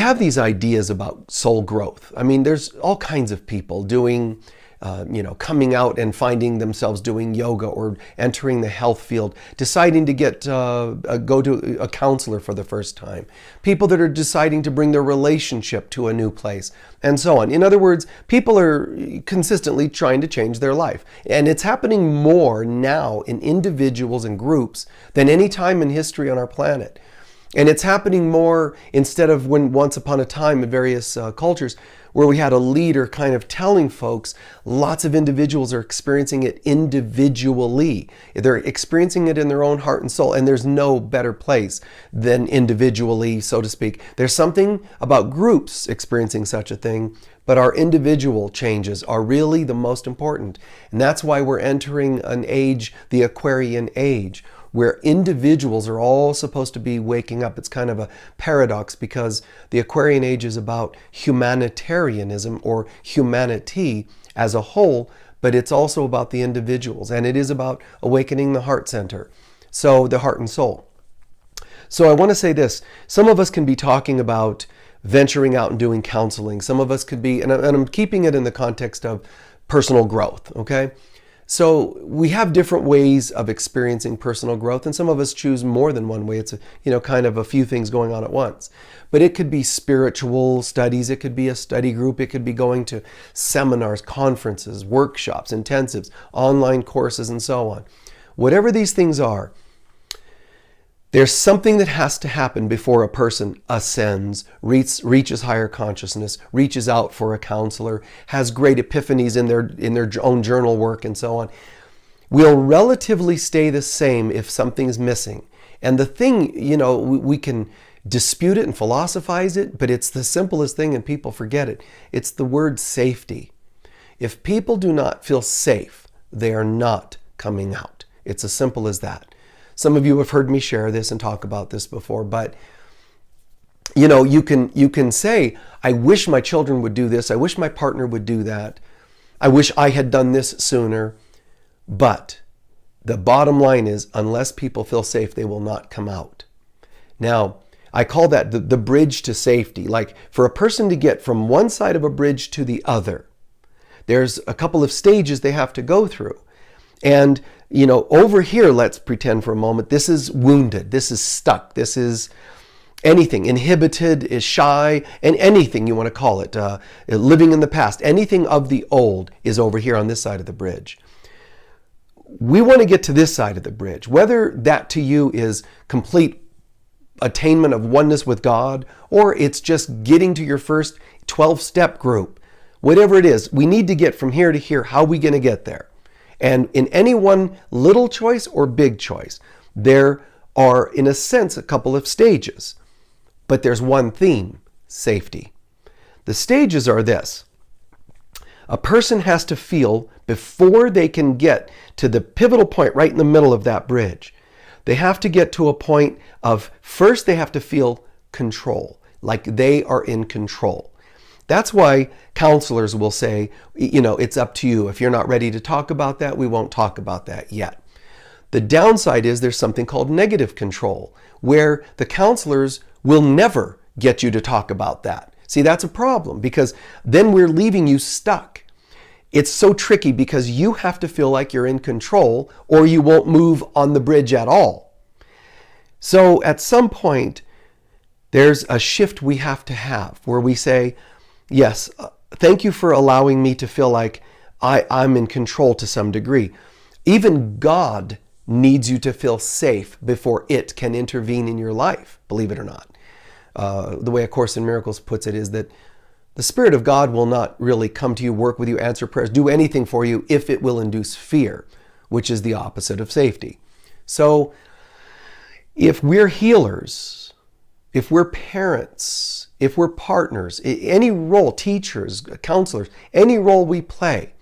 have these ideas about soul growth. I mean, there's all kinds of people doing, coming out and finding themselves doing yoga or entering the health field, deciding to go to a counselor for the first time. People that are deciding to bring their relationship to a new place, and so on. In other words, people are consistently trying to change their life. And it's happening more now in individuals and groups than any time in history on our planet. And it's happening more instead of when once upon a time in various cultures where we had a leader kind of telling folks, lots of individuals are experiencing it individually. They're experiencing it in their own heart and soul, and there's no better place than individually, so to speak. There's something about groups experiencing such a thing, but our individual changes are really the most important. And that's why we're entering an age, the Aquarian Age, where individuals are all supposed to be waking up. It's kind of a paradox because the Aquarian Age is about humanitarianism or humanity as a whole, but it's also about the individuals, and it is about awakening the heart center, so the heart and soul. So I want to say this, some of us can be talking about venturing out and doing counseling. Some of us could be, and I'm keeping it in the context of personal growth, okay? So we have different ways of experiencing personal growth, and some of us choose more than one way. It's kind of a few things going on at once. But it could be spiritual studies, it could be a study group, it could be going to seminars, conferences, workshops, intensives, online courses, and so on. Whatever these things are, there's something that has to happen before a person ascends, reaches higher consciousness, reaches out for a counselor, has great epiphanies in their own journal work, and so on. We'll relatively stay the same if something's missing. And the thing, we can dispute it and philosophize it, but it's the simplest thing and people forget it. It's the word safety. If people do not feel safe, they are not coming out. It's as simple as that. Some of you have heard me share this and talk about this before, but you can say, I wish my children would do this, I wish my partner would do that, I wish I had done this sooner, but the bottom line is, unless people feel safe, they will not come out. Now, I call that the bridge to safety. Like for a person to get from one side of a bridge to the other, there's a couple of stages they have to go through. And, over here, let's pretend for a moment, this is wounded, this is stuck, this is anything, inhibited, is shy, and anything you want to call it, living in the past, anything of the old is over here on this side of the bridge. We want to get to this side of the bridge, whether that to you is complete attainment of oneness with God, or it's just getting to your first 12-step group. Whatever it is, we need to get from here to here. How are we going to get there? And in any one little choice or big choice, there are, in a sense, a couple of stages. But there's one theme, safety. The stages are this. A person has to feel, before they can get to the pivotal point right in the middle of that bridge, they have to get to a point of, first they have to feel control, like they are in control. That's why counselors will say, it's up to you. If you're not ready to talk about that, we won't talk about that yet. The downside is there's something called negative control, where the counselors will never get you to talk about that. See, that's a problem because then we're leaving you stuck. It's so tricky because you have to feel like you're in control or you won't move on the bridge at all. So at some point, there's a shift we have to have where we say, yes, thank you for allowing me to feel like I'm in control to some degree. Even God needs you to feel safe before it can intervene in your life, believe it or not. The way A Course in Miracles puts it is that the Spirit of God will not really come to you, work with you, answer prayers, do anything for you if it will induce fear, which is the opposite of safety. So if we're healers, if we're parents, if we're partners, any role, teachers, counselors, any role we play,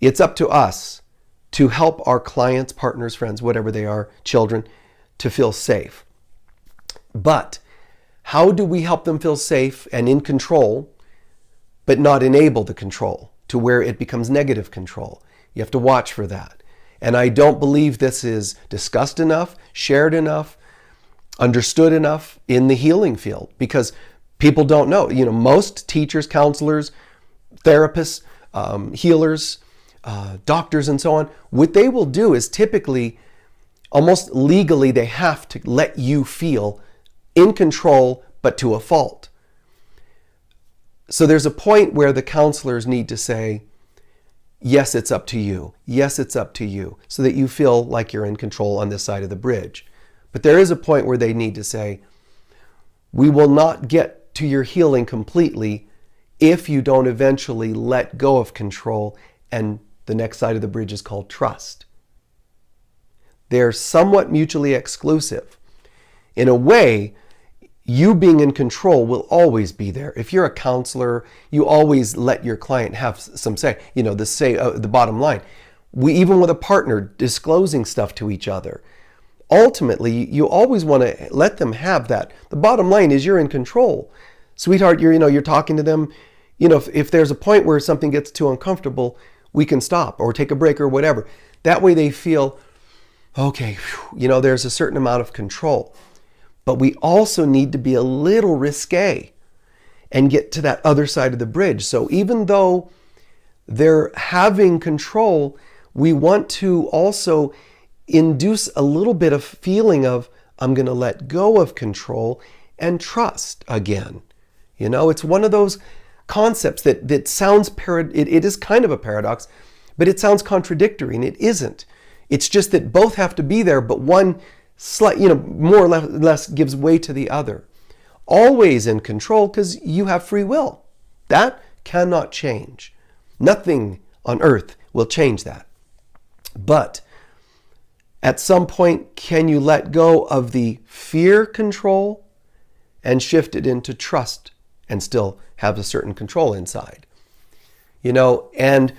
it's up to us to help our clients, partners, friends, whatever they are, children, to feel safe. But how do we help them feel safe and in control, but not enable the control to where it becomes negative control? You have to watch for that. And I don't believe this is discussed enough, shared enough, understood enough in the healing field, because People don't know. Most teachers, counselors, therapists, healers, doctors, and so on, what they will do is typically, almost legally, they have to let you feel in control, but to a fault. So there's a point where the counselors need to say, yes, it's up to you. Yes, it's up to you, so that you feel like you're in control on this side of the bridge. But there is a point where they need to say, we will not get to your healing completely if you don't eventually let go of control, and the next side of the bridge is called trust. They're somewhat mutually exclusive. In a way, you being in control will always be there. If you're a counselor, you always let your client have some say. The bottom line. Even with a partner, disclosing stuff to each other. Ultimately, you always want to let them have that. The bottom line is you're in control. Sweetheart, you're talking to them. If there's a point where something gets too uncomfortable, we can stop or take a break or whatever. That way they feel, okay, there's a certain amount of control. But we also need to be a little risque and get to that other side of the bridge. So even though they're having control, we want to also induce a little bit of feeling of, I'm going to let go of control and trust again. It's one of those concepts that sounds, it is kind of a paradox, but it sounds contradictory, and it isn't. It's just that both have to be there, but one more or less gives way to the other. Always in control because you have free will. That cannot change. Nothing on earth will change that. But at some point, can you let go of the fear control and shift it into trust and still have a certain control inside? And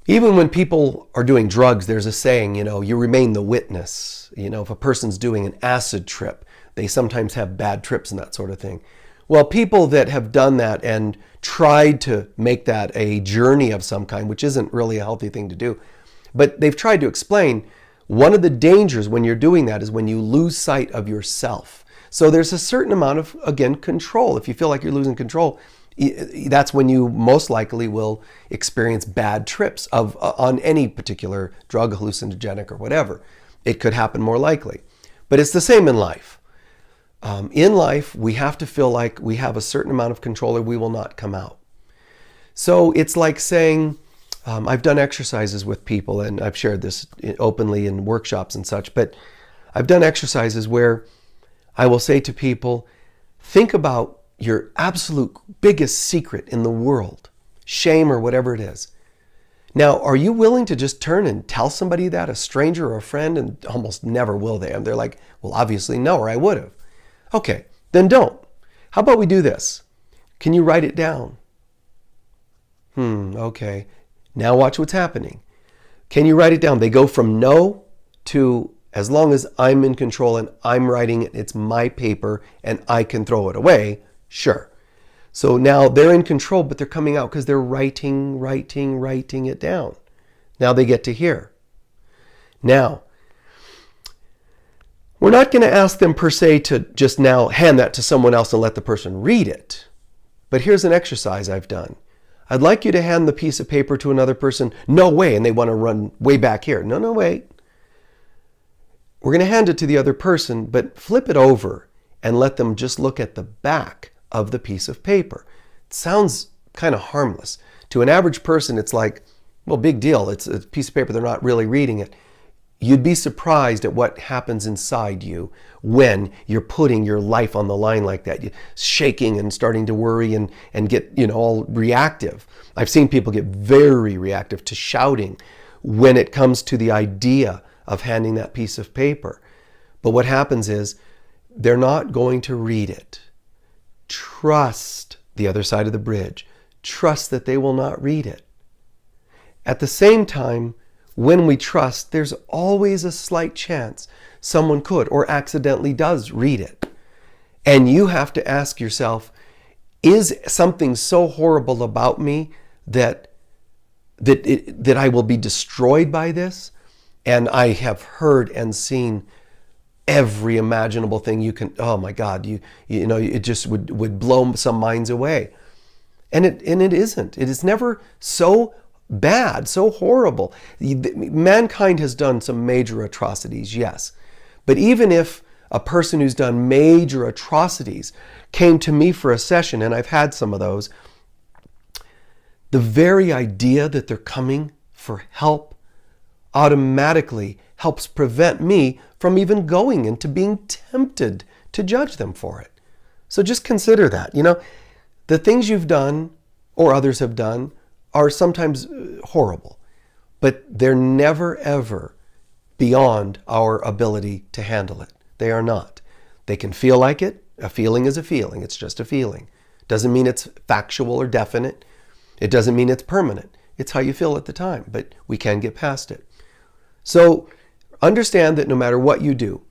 even when people are doing drugs, there's a saying, you remain the witness. If a person's doing an acid trip, they sometimes have bad trips and that sort of thing. Well, people that have done that and tried to make that a journey of some kind, which isn't really a healthy thing to do, but they've tried to explain, one of the dangers when you're doing that is when you lose sight of yourself. So there's a certain amount of, again, control. If you feel like you're losing control, that's when you most likely will experience bad trips on any particular drug, hallucinogenic or whatever. It could happen more likely. But it's the same in life. In life, we have to feel like we have a certain amount of control or we will not come out. So it's like saying, I've done exercises with people, and I've shared this openly in workshops and such, but I've done exercises where I will say to people, think about your absolute biggest secret in the world, shame or whatever it is. Now, are you willing to just turn and tell somebody that, a stranger or a friend? And almost never will they. And they're like, well, obviously no, or I would have. Okay, then don't. How about we do this? Can you write it down? Okay. Now watch what's happening. Can you write it down? They go from no to, as long as I'm in control and I'm writing it, it's my paper and I can throw it away. Sure. So now they're in control, but they're coming out because they're writing it down. Now they get to hear. Now, we're not going to ask them per se to just now hand that to someone else and let the person read it. But here's an exercise I've done. I'd like you to hand the piece of paper to another person. No way. And they want to run way back here. No, wait. We're going to hand it to the other person, but flip it over and let them just look at the back of the piece of paper. It sounds kind of harmless. To an average person, it's like, well, big deal. It's a piece of paper. They're not really reading it. You'd be surprised at what happens inside you when you're putting your life on the line like that. You're shaking and starting to worry and get, all reactive. I've seen people get very reactive to shouting when it comes to the idea of handing that piece of paper. But what happens is they're not going to read it. Trust the other side of the bridge. Trust that they will not read it. At the same time, when we trust, there's always a slight chance someone could or accidentally does read it. And you have to ask yourself, is something so horrible about me that I will be destroyed by this? And I have heard and seen every imaginable thing you can. Oh my God, you know, it just would blow some minds away. And it isn't. It is never so bad, so horrible. Mankind has done some major atrocities, yes. But even if a person who's done major atrocities came to me for a session, and I've had some of those, the very idea that they're coming for help automatically helps prevent me from even going into being tempted to judge them for it. So just consider that. You know, the things you've done or others have done are sometimes horrible, but they're never ever beyond our ability to handle it. They are not. They can feel like it. A feeling is a feeling. It's just a feeling. Doesn't mean it's factual or definite. It doesn't mean it's permanent. It's how you feel at the time, but we can get past it. So understand that no matter what you do,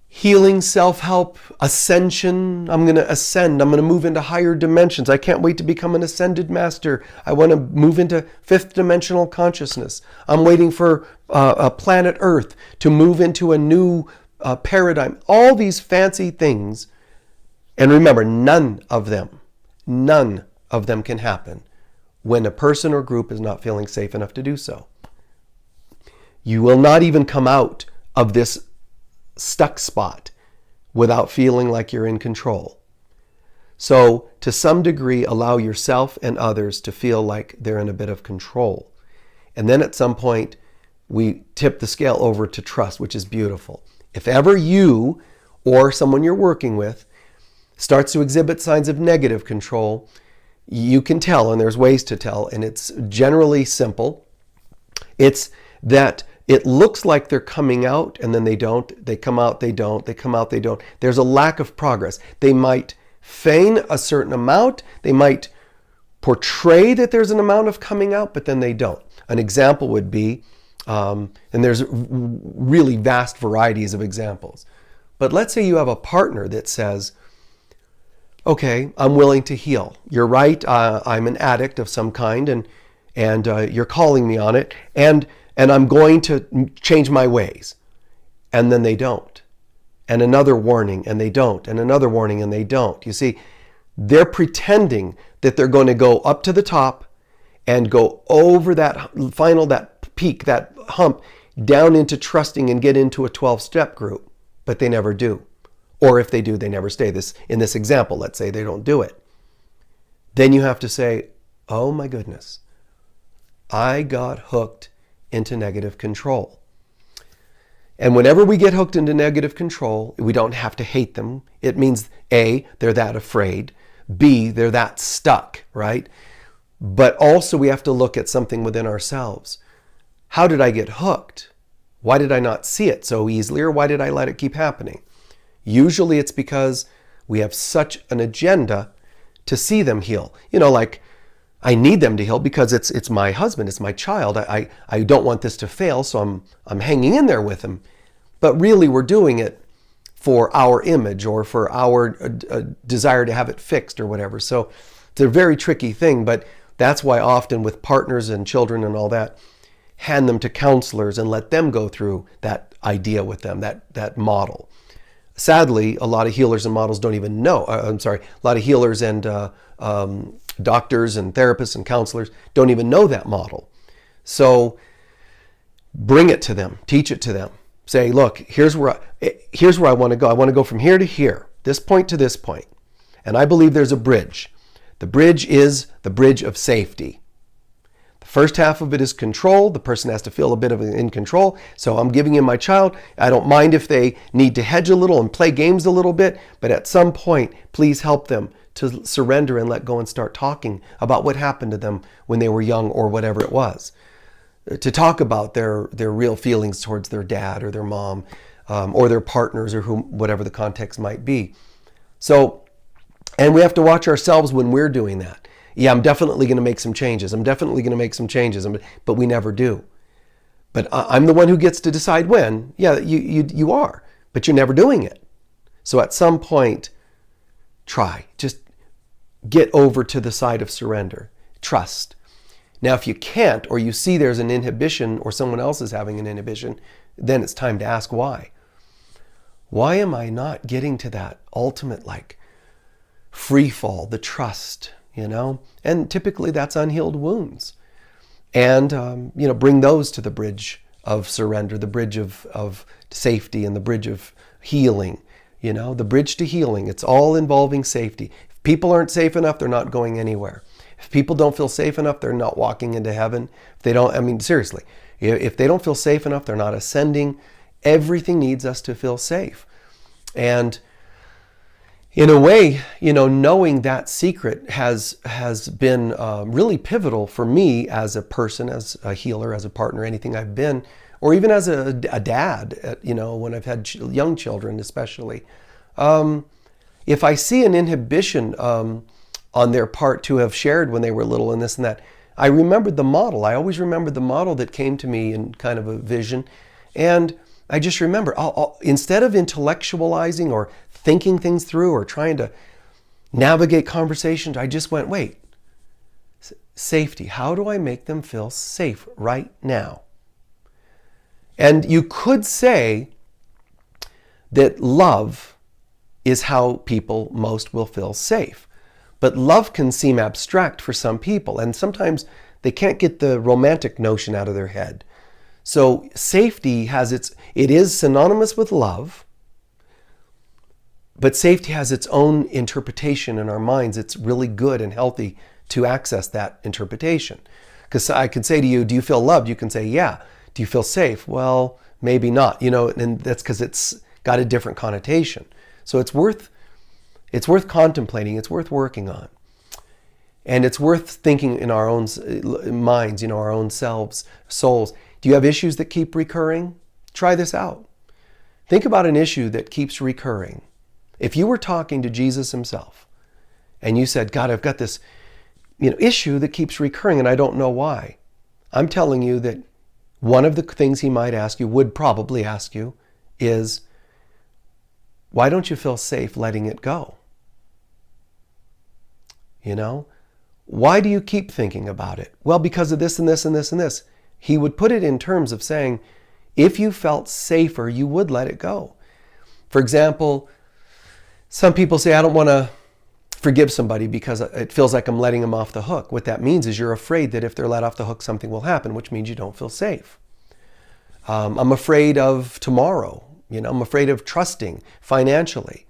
healing, self-help, ascension, I'm going to ascend, I'm going to move into higher dimensions. I can't wait to become an ascended master. I want to move into fifth dimensional consciousness. I'm waiting for planet Earth to move into a new paradigm. All these fancy things. And remember, none of them can happen when a person or group is not feeling safe enough to do so. You will not even come out of this stuck spot without feeling like you're in control. So, to some degree, allow yourself and others to feel like they're in a bit of control. And then at some point, we tip the scale over to trust, which is beautiful. If ever you or someone you're working with starts to exhibit signs of negative control, you can tell, and there's ways to tell, and it's generally simple. It's that it looks like they're coming out and then they don't. They come out, they don't. They come out, they don't. There's a lack of progress. They might feign a certain amount. They might portray that there's an amount of coming out, but then they don't. An example would be, and there's really vast varieties of examples, but let's say you have a partner that says, okay, I'm willing to heal. You're right, I'm an addict of some kind, and you're calling me on it, and I'm going to change my ways. And then they don't. And another warning, and they don't. And another warning, and they don't. You see, they're pretending that they're going to go up to the top and go over that peak, that hump, down into trusting and get into a 12-step group. But they never do. Or if they do, they never stay. In this example, let's say they don't do it. Then you have to say, oh my goodness, I got hooked into negative control. And whenever we get hooked into negative control, we don't have to hate them. It means A, they're that afraid. B, they're that stuck, right? But also we have to look at something within ourselves. How did I get hooked? Why did I not see it so easily, or why did I let it keep happening? Usually it's because we have such an agenda to see them heal. You know, like, I need them to heal because it's my husband, it's my child. I don't want this to fail, so I'm hanging in there with him. But really we're doing it for our image or for our desire to have it fixed or whatever. So it's a very tricky thing, but that's why often with partners and children and all that, hand them to counselors and let them go through that idea with them, that model. Sadly, a lot of healers and models don't even know. A lot of healers and doctors and therapists and counselors don't even know that model. So bring it to them, teach it to them. Say, look, here's where I want to go. I want to go from here to here, this point to this point. And I believe there's a bridge. The bridge is the bridge of safety. The first half of it is control. The person has to feel a bit of in control. So I'm giving him my child. I don't mind if they need to hedge a little and play games a little bit, but at some point, please help them to surrender and let go and start talking about what happened to them when they were young or whatever it was. To talk about their real feelings towards their dad or their mom or their partners or whatever the context might be. So, and we have to watch ourselves when we're doing that. Yeah, I'm definitely going to make some changes. But we never do. But I'm the one who gets to decide when. Yeah, you are, but you're never doing it. So at some point, try. Just get over to the side of surrender. Trust. Now, if you can't, or you see there's an inhibition or someone else is having an inhibition, then it's time to ask why. Why am I not getting to that ultimate, like, free fall, the trust, And typically that's unhealed wounds. And, bring those to the bridge of surrender, the bridge of safety and the bridge of healing, the bridge to healing. It's all involving safety. If people aren't safe enough, they're not going anywhere. If people don't feel safe enough, they're not walking into heaven. If they don't, seriously, if they don't feel safe enough, they're not ascending. Everything needs us to feel safe. And in a way, knowing that secret has been really pivotal for me as a person, as a healer, as a partner, anything I've been, or even as a dad, when I've had young children especially. If I see an inhibition on their part to have shared when they were little and this and that, I remembered the model. I always remembered the model that came to me in kind of a vision. And I just remember, instead of intellectualizing or thinking things through or trying to navigate conversations, I just went, wait, safety. How do I make them feel safe right now? And you could say that love is how people most will feel safe. But love can seem abstract for some people, and sometimes they can't get the romantic notion out of their head. So safety it is synonymous with love, but safety has its own interpretation in our minds. It's really good and healthy to access that interpretation. Because I could say to you, do you feel loved? You can say, yeah. Do you feel safe? Well, maybe not, and that's because it's got a different connotation. So it's worth contemplating, it's worth working on. And it's worth thinking in our own minds, our own selves, souls. Do you have issues that keep recurring? Try this out. Think about an issue that keeps recurring. If you were talking to Jesus himself and you said, God, I've got this issue that keeps recurring and I don't know why. I'm telling you that one of the things he might ask you, would probably ask you, is, why don't you feel safe letting it go? Why do you keep thinking about it? Well, because of this and this and this and this. He would put it in terms of saying, if you felt safer, you would let it go. For example, some people say, I don't want to forgive somebody because it feels like I'm letting them off the hook. What that means is you're afraid that if they're let off the hook, something will happen, which means you don't feel safe. I'm afraid of tomorrow. I'm afraid of trusting financially,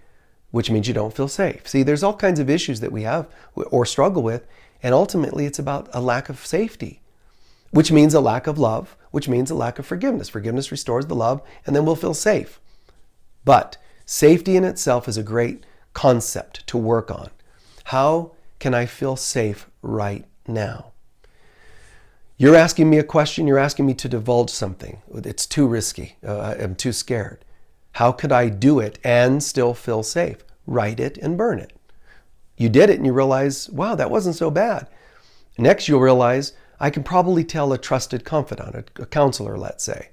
which means you don't feel safe. See, there's all kinds of issues that we have or struggle with, and ultimately it's about a lack of safety, which means a lack of love, which means a lack of forgiveness. Forgiveness restores the love, and then we'll feel safe. But safety in itself is a great concept to work on. How can I feel safe right now? You're asking me a question, you're asking me to divulge something. It's too risky. I'm too scared. How could I do it and still feel safe? Write it and burn it. You did it and you realize, wow, that wasn't so bad. Next, you'll realize, I can probably tell a trusted confidant, a counselor, let's say.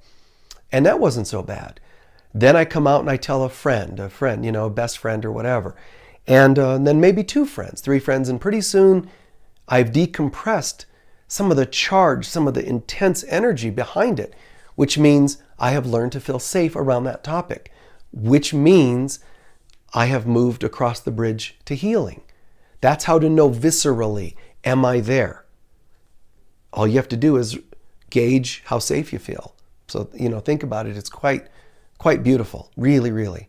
And that wasn't so bad. Then I come out and I tell a friend, a best friend or whatever. And then maybe 2 friends, 3 friends. And pretty soon I've decompressed some of the charge, some of the intense energy behind it, which means I have learned to feel safe around that topic, which means I have moved across the bridge to healing. That's how to know viscerally, am I there? All you have to do is gauge how safe you feel. So, think about it. It's quite beautiful. Really, really.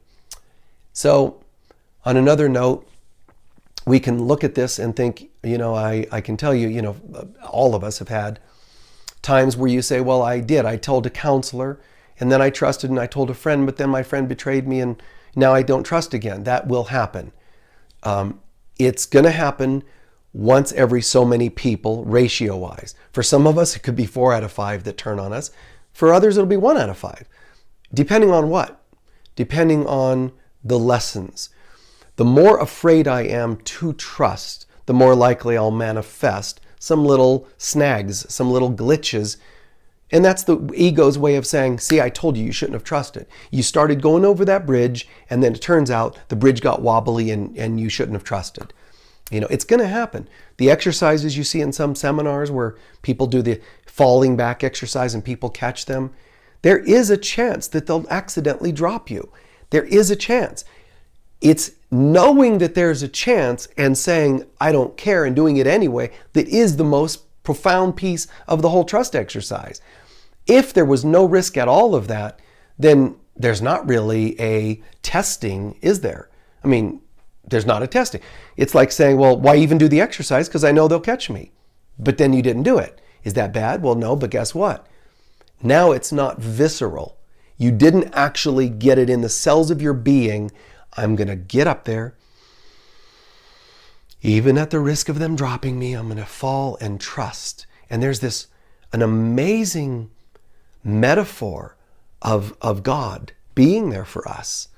So, on another note, we can look at this and think, I can tell you, all of us have had times where you say, well, I told a counselor and then I trusted and I told a friend, but then my friend betrayed me and now I don't trust again. That will happen. It's going to happen once every so many people, ratio-wise. For some of us, it could be 4 out of 5 that turn on us. For others, it'll be 1 out of 5. Depending on what? Depending on the lessons. The more afraid I am to trust, the more likely I'll manifest some little snags, some little glitches. And that's the ego's way of saying, see, I told you shouldn't have trusted. You started going over that bridge, and then it turns out the bridge got wobbly and you shouldn't have trusted. It's going to happen. The exercises you see in some seminars where people do the falling back exercise and people catch them, there is a chance that they'll accidentally drop you. There is a chance. It's knowing that there's a chance and saying, I don't care, and doing it anyway, that is the most profound piece of the whole trust exercise. If there was no risk at all of that, then there's not really a testing, is there? I mean, there's not a testing. It's like saying, well, why even do the exercise? Because I know they'll catch me. But then you didn't do it. Is that bad? Well, no, but guess what? Now it's not visceral. You didn't actually get it in the cells of your being. I'm going to get up there. Even at the risk of them dropping me, I'm going to fall and trust. And there's an amazing metaphor of God being there for us.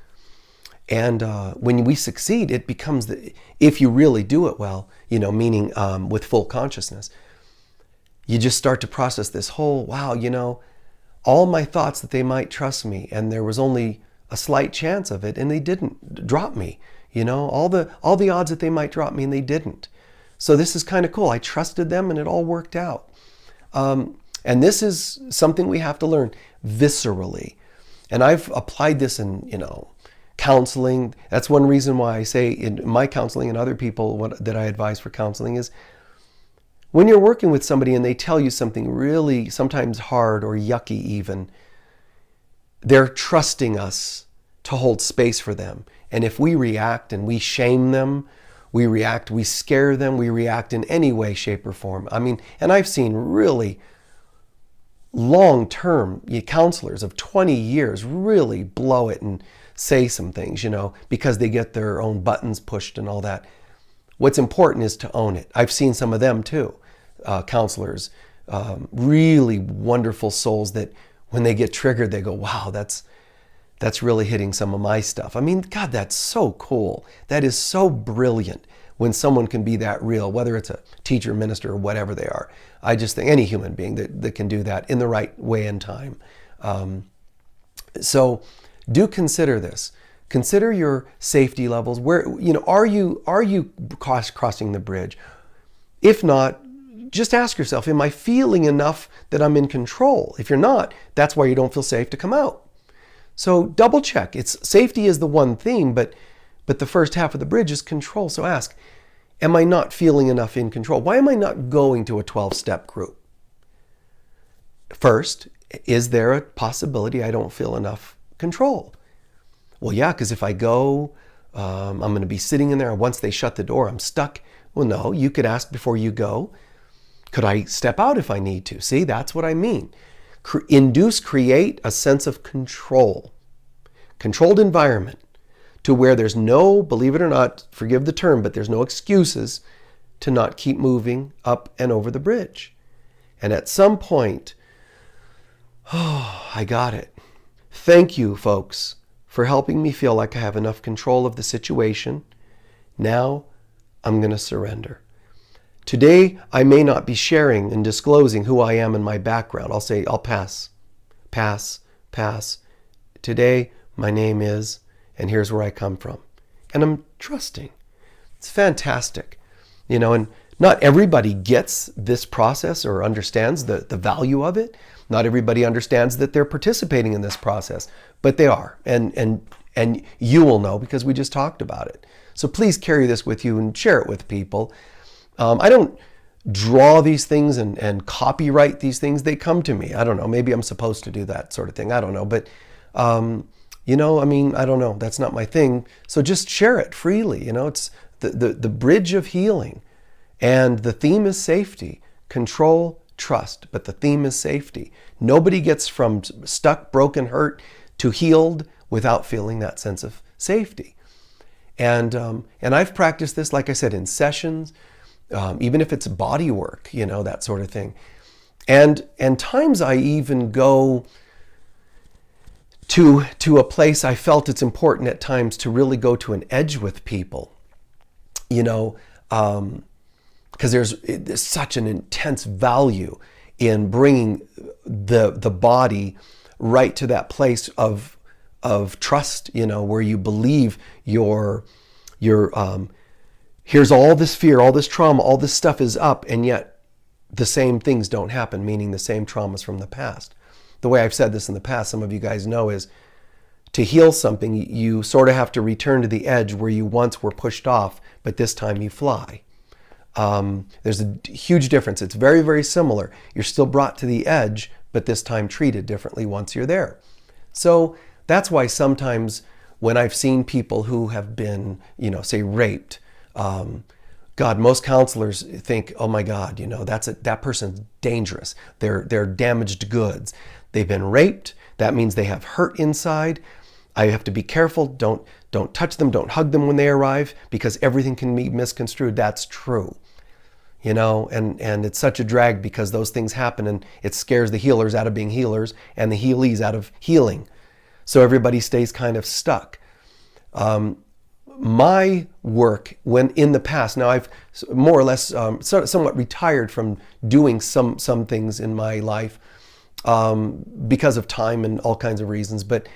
And when we succeed, it becomes, if you really do it well, meaning with full consciousness, you just start to process this whole, wow, all my thoughts that they might trust me, and there was only a slight chance of it, and they didn't drop me. All the odds that they might drop me, and they didn't. So this is kind of cool. I trusted them, and it all worked out. And this is something we have to learn viscerally. And I've applied this in, counseling. That's one reason why I say in my counseling and other people that I advise for counseling is when you're working with somebody and they tell you something really sometimes hard or yucky even, they're trusting us to hold space for them. And if we react and we shame them, we scare them, we react in any way, shape, or form. I mean, and I've seen really long-term counselors of 20 years really blow it and say some things, because they get their own buttons pushed and all that. What's important is to own it. I've seen some of them too, counselors, really wonderful souls that when they get triggered, they go, wow, that's really hitting some of my stuff. I mean, God, that's so cool. That is so brilliant when someone can be that real, whether it's a teacher, minister, or whatever they are. I just think any human being that can do that in the right way and time. So do consider this. Consider your safety levels. Where, are you crossing the bridge? If not, just ask yourself, am I feeling enough that I'm in control? If you're not, that's why you don't feel safe to come out. So double check. Safety is the one theme, but the first half of the bridge is control. So ask, am I not feeling enough in control? Why am I not going to a 12-step group? First, is there a possibility I don't feel enough control? Well, yeah, because if I go, I'm going to be sitting in there. Once they shut the door, I'm stuck. Well, no, you could ask before you go, could I step out if I need to? See, that's what I mean. Create a sense of control, controlled environment to where there's no, believe it or not, forgive the term, but there's no excuses to not keep moving up and over the bridge. And at some point, I got it. Thank you, folks, for helping me feel like I have enough control of the situation. Now I'm going to surrender. Today, I may not be sharing and disclosing who I am and my background. I'll say, I'll pass. Today, my name is, and here's where I come from. And I'm trusting. It's fantastic. And not everybody gets this process or understands the value of it. Not everybody understands that they're participating in this process, but they are. And you will know because we just talked about it. So please carry this with you and share it with people. I don't draw these things and copyright these things. They come to me. I don't know. Maybe I'm supposed to do that sort of thing. I don't know. But, I don't know. That's not my thing. So just share it freely. It's the bridge of healing. And the theme is safety, control, trust. But the theme is safety. Nobody gets from stuck, broken, hurt to healed without feeling that sense of safety. And I've practiced this, like I said, in sessions, even if it's body work, that sort of thing. And times I even go to a place I felt it's important at times to really go to an edge with people, because there's such an intense value in bringing the body right to that place of trust, where you believe here's all this fear, all this trauma, all this stuff is up, and yet the same things don't happen, meaning the same traumas from the past. The way I've said this in the past, some of you guys know, is to heal something, you sort of have to return to the edge where you once were pushed off, but this time you fly. There's a huge difference. It's very, very similar. You're still brought to the edge, but this time treated differently once you're there. So that's why sometimes when I've seen people who have been, say raped, God, most counselors think, oh my God, that person's dangerous. They're damaged goods. They've been raped. That means they have hurt inside. I have to be careful. Don't touch them. Don't hug them when they arrive, because everything can be misconstrued. That's true. And it's such a drag because those things happen, and it scares the healers out of being healers and the healees out of healing. So everybody stays kind of stuck. My work, when in the past, now I've more or less somewhat retired from doing some things in my life because of time and all kinds of reasons, but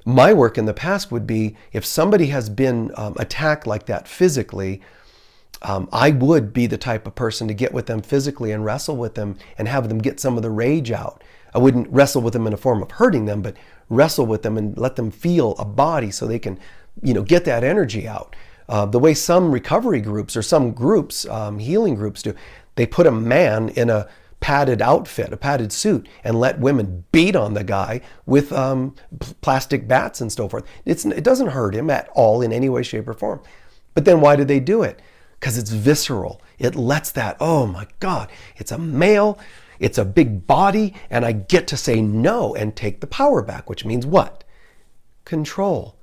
my work in the past would be, if somebody has been attacked like that physically, I would be the type of person to get with them physically and wrestle with them and have them get some of the rage out. I wouldn't wrestle with them in a form of hurting them, but wrestle with them and let them feel a body so they can, get that energy out. The way some recovery groups or some groups, healing groups do, they put a man in a padded outfit, a padded suit, and let women beat on the guy with plastic bats and so forth. It doesn't hurt him at all in any way, shape, or form. But then why do they do it? Because it's visceral. It lets that, oh my God, it's a male, it's a big body, and I get to say no and take the power back, which means what? Control.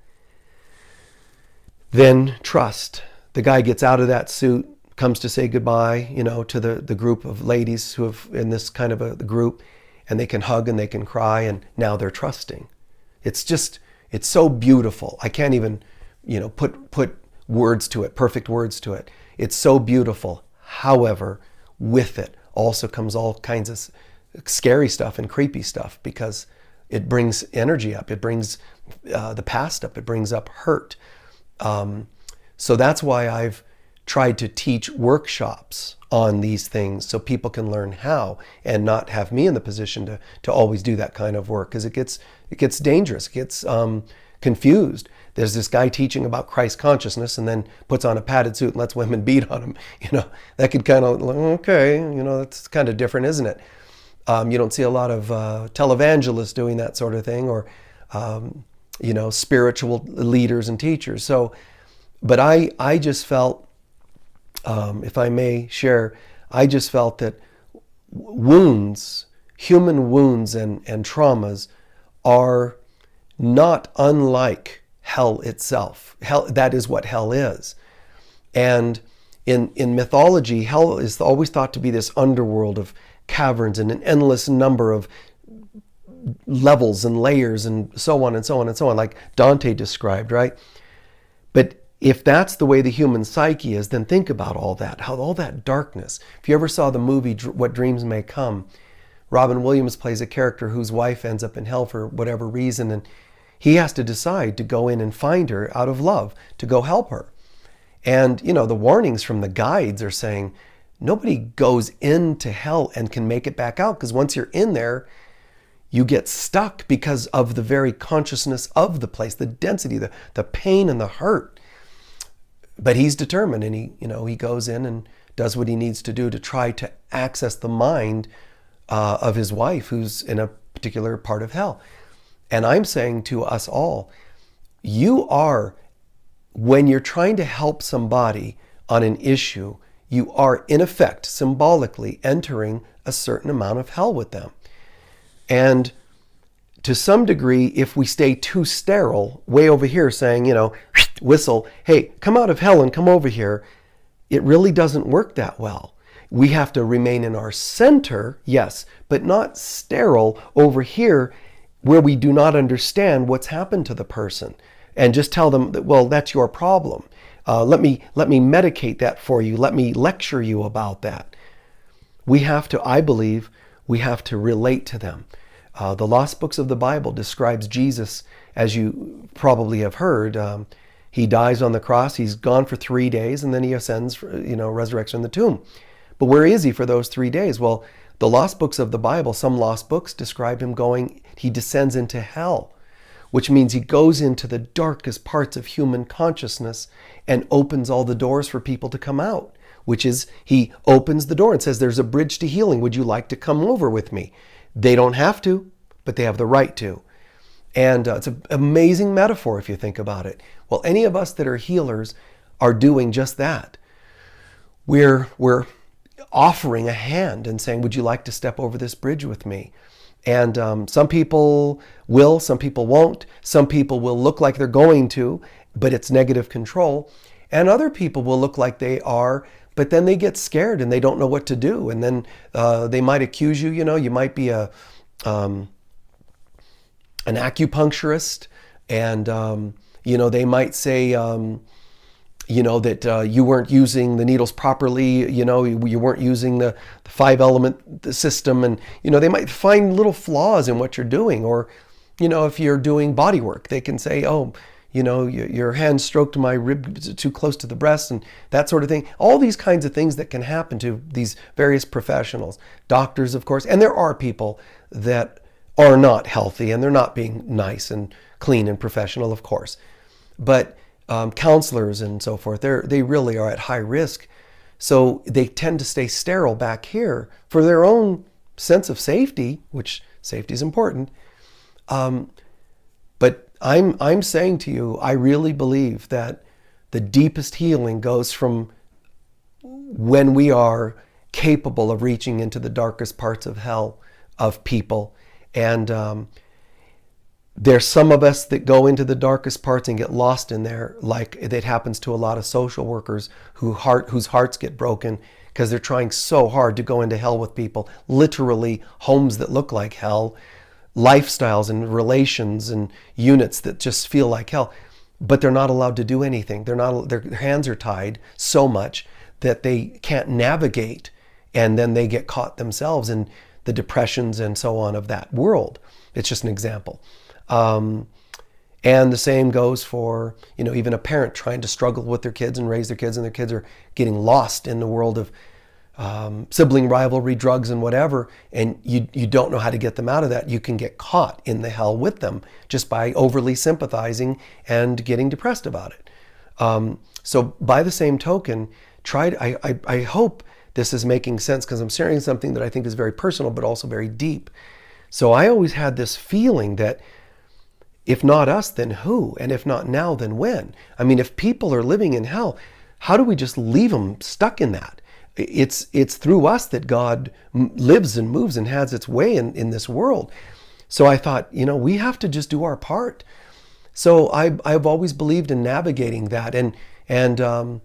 Then trust. The guy gets out of that suit, comes to say goodbye, to the group of ladies who have in this kind of the group, and they can hug and they can cry, and now they're trusting. It's so beautiful. I can't even, put words to it, perfect words to it. It's so beautiful. However, with it also comes all kinds of scary stuff and creepy stuff, because it brings energy up. It brings the past up. It brings up hurt. So that's why I've tried to teach workshops on these things so people can learn how, and not have me in the position to always do that kind of work, because it gets dangerous. It gets confused. There's this guy teaching about Christ consciousness and then puts on a padded suit and lets women beat on him. That could kind of, okay, that's kind of different, isn't it? You don't see a lot of televangelists doing that sort of thing, or spiritual leaders and teachers. So, but I just felt, if I may share, I just felt that wounds, human wounds and traumas, are not unlike hell itself. Hell, that is what hell is. And in mythology, hell is always thought to be this underworld of caverns and an endless number of levels and layers and so on and so on and so on, like Dante described, right? But if that's the way the human psyche is, then think about all that, how all that darkness. If you ever saw the movie What Dreams May Come, Robin Williams plays a character whose wife ends up in hell for whatever reason, and he has to decide to go in and find her out of love, to go help her. And, the warnings from the guides are saying, nobody goes into hell and can make it back out, because once you're in there, you get stuck because of the very consciousness of the place, the density, the pain and the hurt. But he's determined, and he goes in and does what he needs to do to try to access the mind of his wife, who's in a particular part of hell. And I'm saying to us all, you are, when you're trying to help somebody on an issue, you are in effect symbolically entering a certain amount of hell with them. And to some degree, if we stay too sterile, way over here saying, whistle, hey, come out of hell and come over here, it really doesn't work that well. We have to remain in our center, yes, but not sterile over here where we do not understand what's happened to the person, and just tell them that, well, that's your problem. Let me medicate that for you. Let me lecture you about that. We have to, I believe, we have to relate to them. The Lost Books of the Bible describes Jesus, as you probably have heard. He dies on the cross. He's gone for 3 days, and then he ascends, resurrection in the tomb. But where is he for those 3 days? Well, the Lost Books of the Bible, some lost books describe him he descends into hell, which means he goes into the darkest parts of human consciousness and opens all the doors for people to come out, which is he opens the door and says, there's a bridge to healing. Would you like to come over with me? They don't have to, but they have the right to. And it's an amazing metaphor if you think about it. Well, any of us that are healers are doing just that. We're offering a hand and saying, would you like to step over this bridge with me? And some people will, some people won't. Some people will look like they're going to, but it's negative control. And other people will look like they are, but then they get scared and they don't know what to do. And then they might accuse you, you might be an acupuncturist, and they might say, that you weren't using the needles properly, you weren't using the 5-element system, and they might find little flaws in what you're doing. Or if you're doing body work, they can say, oh, your hand stroked my rib too close to the breast, and that sort of thing. All these kinds of things that can happen to these various professionals, doctors, of course. And there are people that are not healthy and they're not being nice and clean and professional, of course. But counselors and so forth, they really are at high risk. So they tend to stay sterile back here for their own sense of safety, which safety is important. But I'm saying to you, I really believe that the deepest healing goes from when we are capable of reaching into the darkest parts of hell of people. And there's some of us that go into the darkest parts and get lost in there, like it happens to a lot of social workers whose hearts get broken because they're trying so hard to go into hell with people. Literally homes that look like hell, lifestyles and relations and units that just feel like hell, but they're not allowed to do anything. Their hands are tied so much that they can't navigate, and then they get caught themselves in the depressions and so on of that world. It's just an example. And the same goes for, even a parent trying to struggle with their kids and raise their kids, and their kids are getting lost in the world of sibling rivalry, drugs, and whatever, and you don't know how to get them out of that. You can get caught in the hell with them just by overly sympathizing and getting depressed about it. So by the same token, I hope this is making sense, because I'm sharing something that I think is very personal but also very deep. So I always had this feeling that if not us, then who? And if not now, then when? I mean, if people are living in hell, how do we just leave them stuck in that? It's through us that God lives and moves and has its way in this world. So I thought, we have to just do our part. So I've always believed in navigating that. And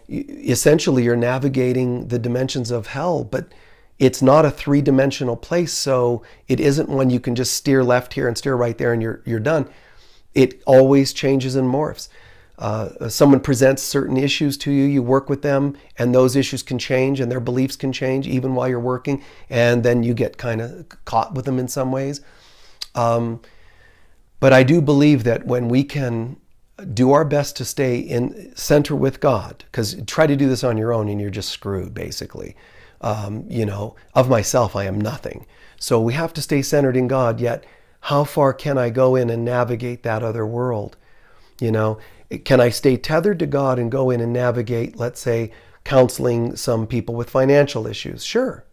essentially you're navigating the dimensions of hell, but it's not a 3-dimensional place, so it isn't one you can just steer left here and steer right there and you're done. It always changes and morphs. Someone presents certain issues to you, you work with them, and those issues can change and their beliefs can change even while you're working, and then you get kind of caught with them in some ways. But I do believe that when we can do our best to stay in center with God, because try to do this on your own and you're just screwed, basically. Of myself, I am nothing. So we have to stay centered in God, yet how far can I go in and navigate that other world? Can I stay tethered to God and go in and navigate, let's say, counseling some people with financial issues? Sure.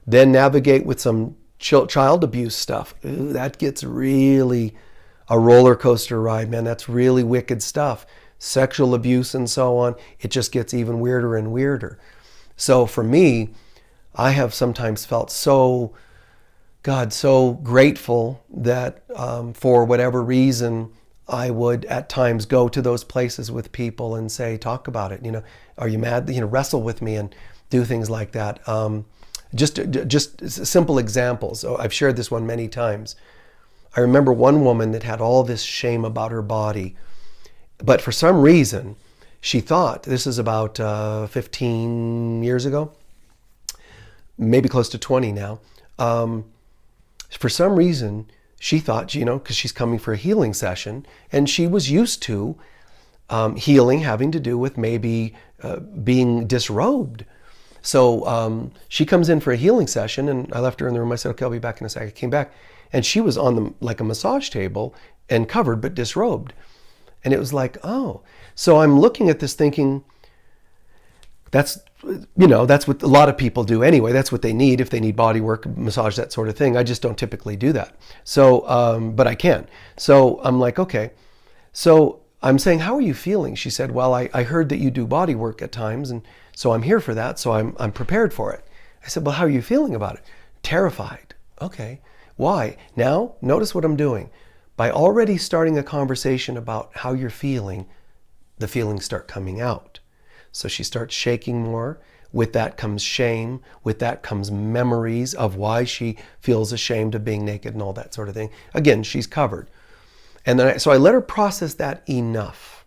Then navigate with some child abuse stuff. Ooh, that gets really a roller coaster ride, man. That's really wicked stuff. Sexual abuse and so on. It just gets even weirder and weirder. So for me, I have sometimes felt so grateful that for whatever reason, I would at times go to those places with people and say, talk about it. Are you mad? Wrestle with me and do things like that. Just simple examples. So I've shared this one many times. I remember one woman that had all this shame about her body, but for some reason, she thought, this is about 15 years ago, maybe close to 20 now. For some reason, she thought, because she's coming for a healing session, and she was used to healing having to do with maybe being disrobed. So she comes in for a healing session, and I left her in the room. I said, okay, I'll be back in a second. I came back, And she was on like a massage table and covered but disrobed. And it was like, oh. So I'm looking at this thinking, that's what a lot of people do anyway. That's what they need if they need body work, massage, that sort of thing. I just don't typically do that. So, but I can. So I'm like, okay. So I'm saying, how are you feeling? She said, well, I heard that you do body work at times, and so I'm here for that. So I'm prepared for it. I said, well, how are you feeling about it? Terrified. Okay. Why? Now, notice what I'm doing. By already starting a conversation about how you're feeling, the feelings start coming out. So she starts shaking more. With that comes shame. With that comes memories of why she feels ashamed of being naked and all that sort of thing. Again, she's covered. And then so I let her process that enough.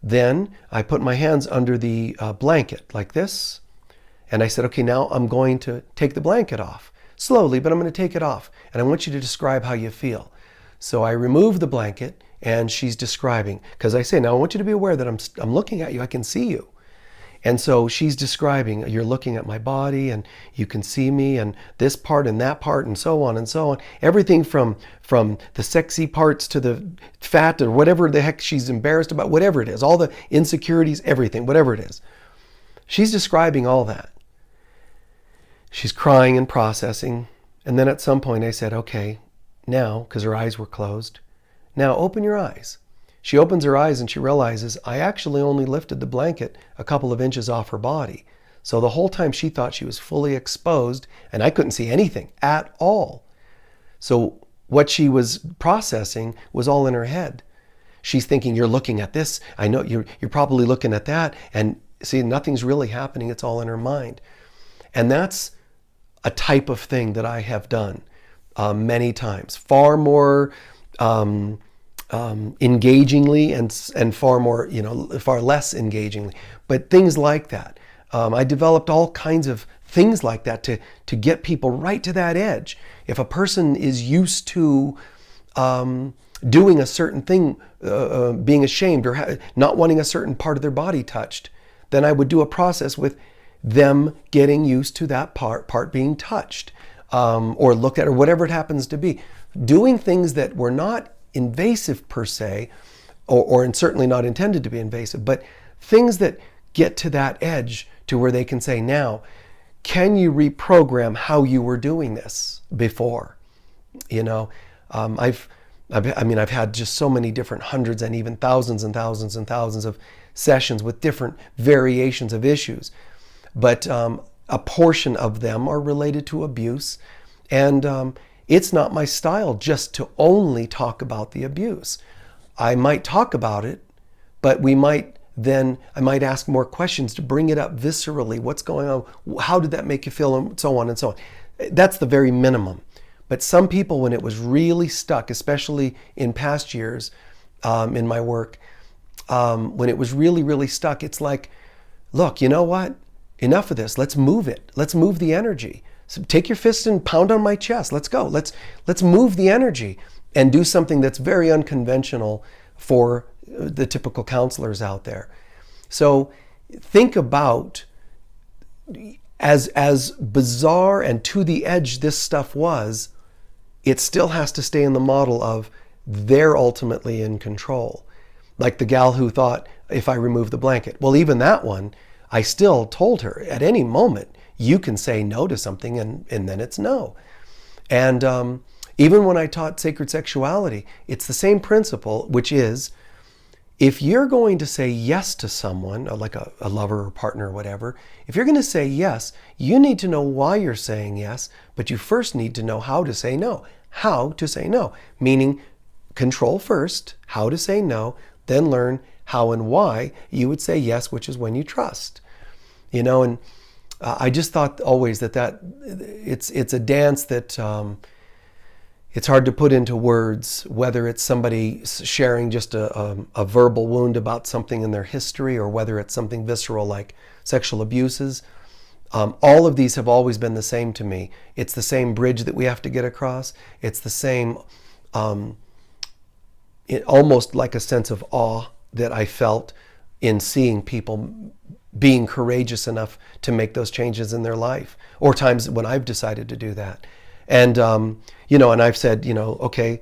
Then I put my hands under the blanket like this. And I said, okay, now I'm going to take the blanket off. Slowly, but I'm going to take it off. And I want you to describe how you feel. So I remove the blanket, and she's describing. Because I say, now I want you to be aware that I'm looking at you. I can see you. And so she's describing, you're looking at my body, and you can see me, and this part and that part, and so on and so on. Everything from the sexy parts to the fat or whatever the heck she's embarrassed about, whatever it is. All the insecurities, everything, whatever it is. She's describing all that. She's crying and processing. And then at some point I said, okay, now, because her eyes were closed, now open your eyes. She opens her eyes and she realizes I actually only lifted the blanket a couple of inches off her body. So the whole time she thought she was fully exposed and I couldn't see anything at all. So what she was processing was all in her head. She's thinking, you're looking at this. I know you're probably looking at that. And see, nothing's really happening. It's all in her mind. And that's a type of thing that I have done many times, far more engagingly and far more, far less engagingly. But things like that. I developed all kinds of things like that to get people right to that edge. If a person is used to doing a certain thing, being ashamed or not wanting a certain part of their body touched, then I would do a process with them getting used to that part being touched or looked at or whatever it happens to be. Doing things that were not invasive per se, or certainly not intended to be invasive, but things that get to that edge to where they can say, now, can you reprogram how you were doing this before? I've had just so many different hundreds and even thousands and thousands and thousands of sessions with different variations of issues. But a portion of them are related to abuse. And it's not my style just to only talk about the abuse. I might talk about it, but I might ask more questions to bring it up viscerally. What's going on? How did that make you feel? And so on and so on. That's the very minimum. But some people, when it was really stuck, especially in past years in my work, when it was really, really stuck, it's like, look, you know what? Enough of this. Let's move it. Let's move the energy. So take your fist and pound on my chest. Let's go. Let's move the energy and do something that's very unconventional for the typical counselors out there. So think about, as bizarre and to the edge this stuff was, it still has to stay in the model of they're ultimately in control. Like the gal who thought, if I remove the blanket. Well, even that one, I still told her at any moment, you can say no to something and then it's no. And even when I taught sacred sexuality, it's the same principle, which is, if you're going to say yes to someone, like a lover or partner or whatever, if you're going to say yes, you need to know why you're saying yes, but you first need to know how to say no. How to say no, meaning control first, how to say no, then learn how and why you would say yes, which is when you trust. And I just thought always that it's a dance that it's hard to put into words, whether it's somebody sharing just a verbal wound about something in their history or whether it's something visceral like sexual abuses. All of these have always been the same to me. It's the same bridge that we have to get across. It's the same, almost like a sense of awe that I felt in seeing people being courageous enough to make those changes in their life, or times when I've decided to do that. And, and I've said, okay,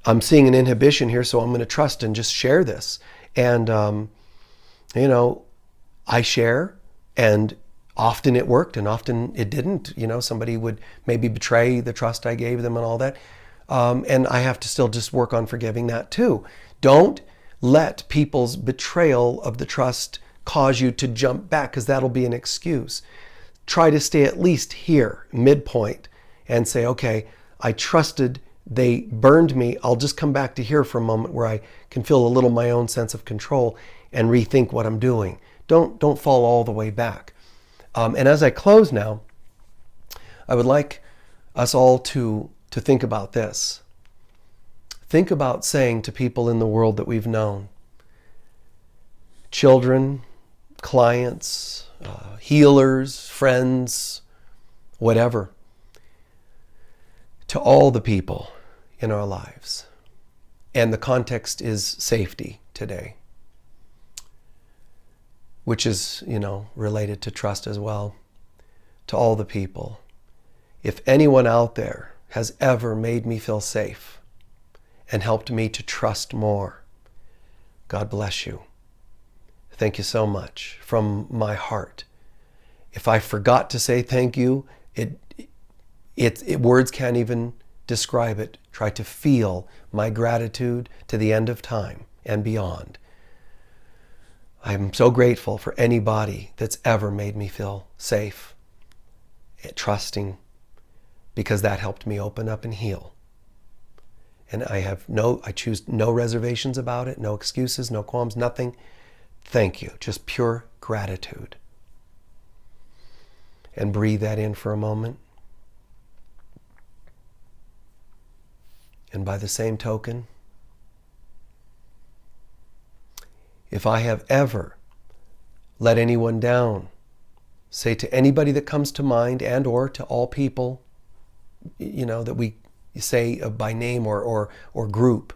I'm seeing an inhibition here, so I'm going to trust and just share this. And, I share, and often it worked and often it didn't. Somebody would maybe betray the trust I gave them and all that. And I have to still just work on forgiving that too. Don't let people's betrayal of the trust cause you to jump back, because that'll be an excuse. Try to stay at least here, midpoint, and say, okay, I trusted, they burned me. I'll just come back to here for a moment where I can feel a little my own sense of control and rethink what I'm doing. Don't fall all the way back. And as I close now, I would like us all to think about this. Think about saying to people in the world that we've known, children, clients, healers, friends, whatever, to all the people in our lives. And the context is safety today, which is, related to trust as well. To all the people. If anyone out there has ever made me feel safe and helped me to trust more, God bless you. Thank you so much from my heart. If I forgot to say thank you, words can't even describe it. Try to feel my gratitude to the end of time and beyond. I'm so grateful for anybody that's ever made me feel safe, trusting, because that helped me open up and heal. And I choose no reservations about it, no excuses, no qualms, nothing. Thank you. Just pure gratitude. And breathe that in for a moment. And by the same token, if I have ever let anyone down, say to anybody that comes to mind, and or to all people, that we say by name or group,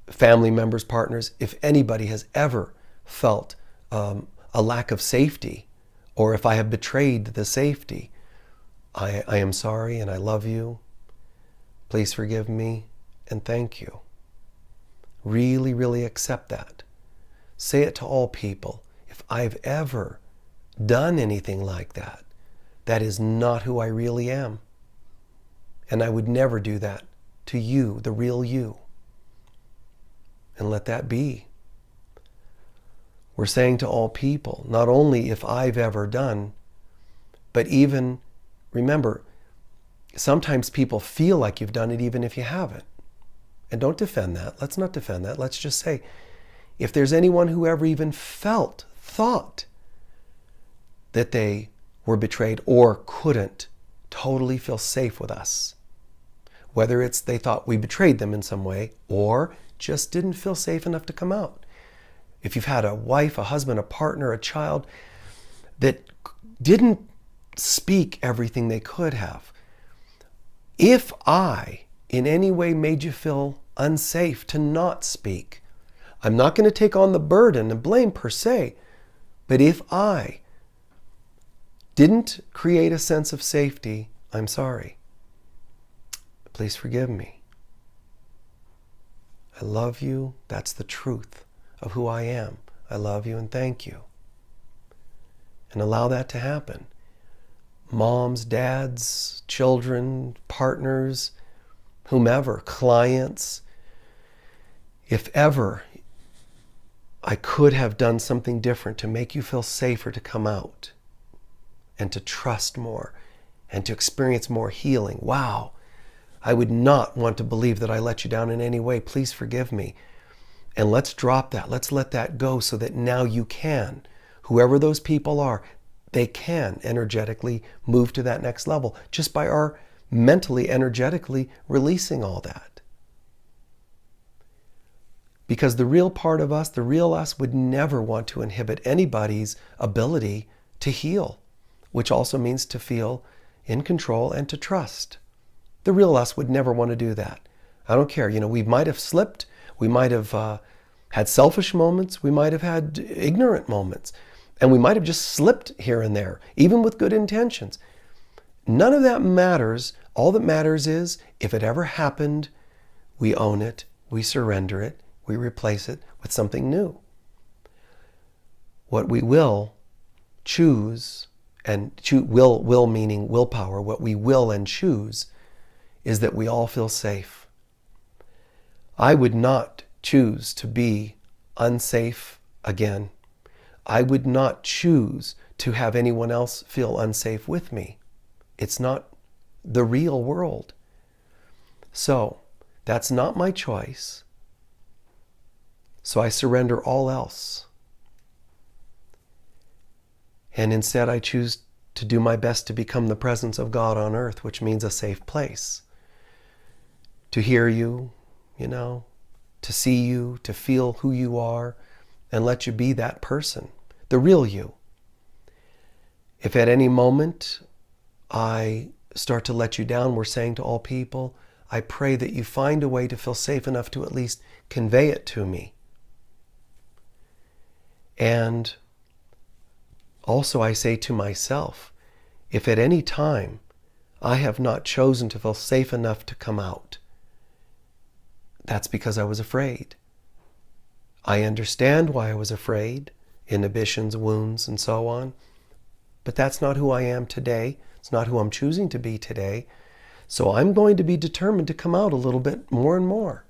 family members, partners, if anybody has ever felt a lack of safety, or if I have betrayed the safety, I am sorry and I love you. Please forgive me and thank you. Really, really accept that. Say it to all people. If I've ever done anything like that, that is not who I really am. And I would never do that to you, the real you. And let that be. We're saying to all people, not only if I've ever done, but even, remember, sometimes people feel like you've done it even if you haven't. And don't defend that. Let's not defend that. Let's just say, if there's anyone who ever even thought that they were betrayed or couldn't totally feel safe with us, whether it's they thought we betrayed them in some way or just didn't feel safe enough to come out. If you've had a wife, a husband, a partner, a child that didn't speak everything they could have, if I in any way made you feel unsafe to not speak, I'm not going to take on the burden and blame per se, but if I didn't create a sense of safety, I'm sorry. Please forgive me. I love you. That's the truth of who I am. I love you and thank you. And allow that to happen. Moms, dads, children, partners, whomever, clients. If ever I could have done something different to make you feel safer to come out and to trust more and to experience more healing, wow, I would not want to believe that I let you down in any way. Please forgive me. And let's drop that. Let's let that go so that now you can, whoever those people are, they can energetically move to that next level just by our mentally, energetically releasing all that. Because the real part of us, the real us, would never want to inhibit anybody's ability to heal, which also means to feel in control and to trust. The real us would never want to do that. I don't care. We might have slipped. We might have had selfish moments. We might have had ignorant moments. And we might have just slipped here and there, even with good intentions. None of that matters All that matters is, if it ever happened, we own it, we surrender it, we replace it with something new. What we will choose, and will meaning willpower, what we will and choose is that we all feel safe. I would not choose to be unsafe again. I would not choose to have anyone else feel unsafe with me. It's not the real world. So, that's not my choice. So I surrender all else. And instead I choose to do my best to become the presence of God on earth, which means a safe place. To hear you, to see you, to feel who you are, and let you be that person, the real you. If at any moment I start to let you down, we're saying to all people, I pray that you find a way to feel safe enough to at least convey it to me. And also I say to myself, if at any time I have not chosen to feel safe enough to come out, that's because I was afraid. I understand why I was afraid, inhibitions, wounds, and so on. But that's not who I am today. It's not who I'm choosing to be today. So I'm going to be determined to come out a little bit more and more.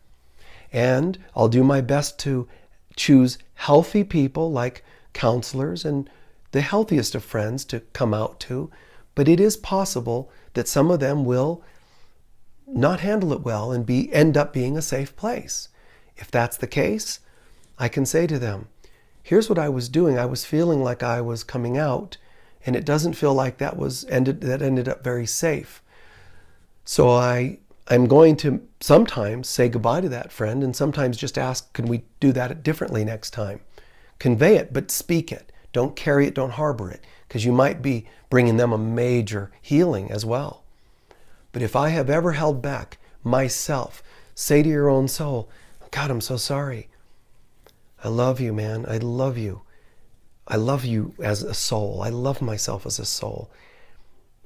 And I'll do my best to choose healthy people like counselors and the healthiest of friends to come out to. But it is possible that some of them will not handle it well and end up being a safe place. If that's the case, I can say to them, here's what I was doing. I was feeling like I was coming out, and it doesn't feel like that ended up very safe. So I'm going to sometimes say goodbye to that friend and sometimes just ask, can we do that differently next time? Convey it, but speak it. Don't carry it, don't harbor it, because you might be bringing them a major healing as well. But if I have ever held back myself, say to your own soul, God, I'm so sorry. I love you, man. I love you. I love you as a soul. I love myself as a soul.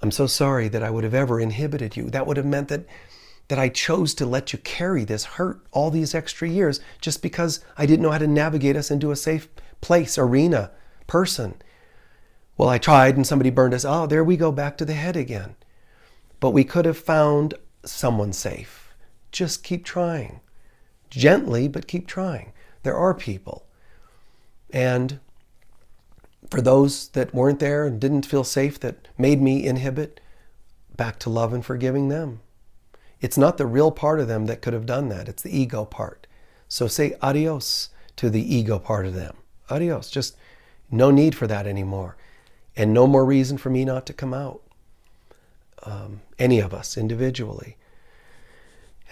I'm so sorry that I would have ever inhibited you. That would have meant that I chose to let you carry this hurt all these extra years just because I didn't know how to navigate us into a safe place, arena, person. Well, I tried and somebody burned us. Oh, there we go, back to the head again. But we could have found someone safe. Just keep trying. Gently, but keep trying. There are people. And for those that weren't there and didn't feel safe, that made me inhibit, back to love and forgiving them. It's not the real part of them that could have done that. It's the ego part. So say adios to the ego part of them. Adios. Just no need for that anymore. And no more reason for me not to come out. Any of us individually.